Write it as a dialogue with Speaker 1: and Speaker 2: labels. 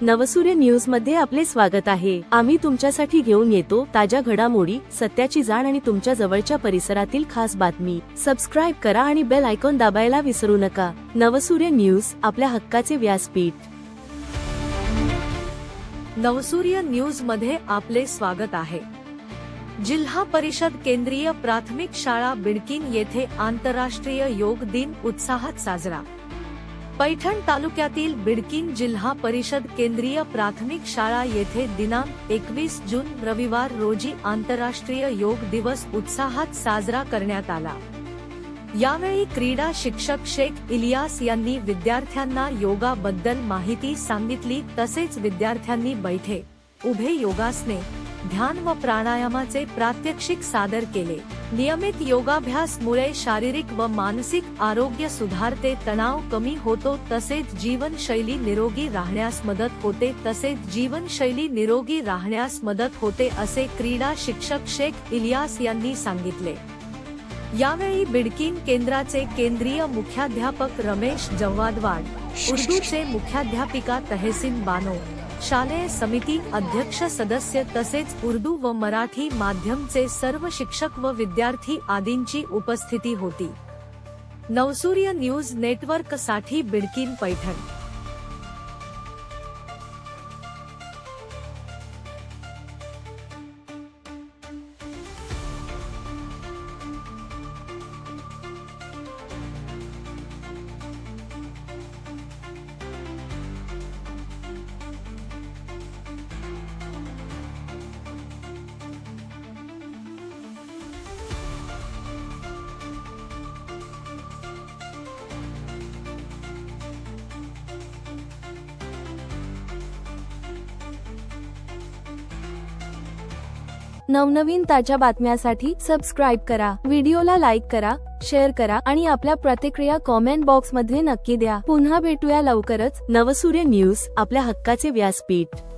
Speaker 1: नवसूर्य news मध्ये आपले स्वागत आहे। आम्ही तुमच्यासाठी घेऊन येतो ताज्या घडामोडी, सत्याची जाण आणि तुमच्या जवळच्या परिसरातील खास बातमी। सबस्क्राइब करा आणि बेल आयकॉन दाबायला विसरू नका। नवसूर्य न्यूज, आपल्या हक्काचे व्यासपीठ।
Speaker 2: नवसूर्य न्यूज मध्ये आपले स्वागत आहे। जिल्हा परिषद केंद्रीय प्राथमिक शाळा बिडकीन येथे आंतरराष्ट्रीय योग दिन उत्साहात साजरा। पैठण तालुक्यातील बिडकीन जिल्हा परिषद केंद्रीय प्राथमिक शाळा येथे दिनांक 21 जून रविवार रोजी आंतरराष्ट्रीय योग दिवस उत्साहात साजरा करण्यात आला। यावेळी क्रीडा शिक्षक शेख इलियास यांनी विद्यार्थ्यांना योगाबद्दल माहिती सांगितली। तसेच विद्यार्थ्यांनी बैठे, उभे योगासने, ध्यान व प्राणायामाचे प्रात्यक्षिक सादर केले। नियमित योगाभ्यासमुळे शारीरिक व मानसिक आरोग्य सुधारते, तणाव कमी होतो, तसेच जीवनशैली निरोगी राहण्यास मदत होते असे क्रीडा शिक्षक शेख इलियास यांनी सांगितले। यावेळी बिडकीन केंद्राचे केंद्रीय मुख्याध्यापक रमेश जव्वादवाड, उर्दूचे मुख्याध्यापिका तहसीन बानो, शालेय समिती अध्यक्ष सदस्य तसेच उर्दू व मराठी माध्यमचे सर्व शिक्षक व विद्यार्थी आदींची उपस्थिती होती। नवसूर्य न्यूज नेटवर्क साठी बिडकीन पैठण।
Speaker 1: नवनवीन ताज्या बातम्यांसाठी सबस्क्राइब करा, व्हिडिओला लाईक करा, शेअर करा आणि आपल्या प्रतिक्रिया कॉमेंट बॉक्स मध्ये नक्की द्या। पुन्हा भेटूया लवकरच। नवसूर्य न्यूज, आपल्या हक्काचे व्यासपीठ।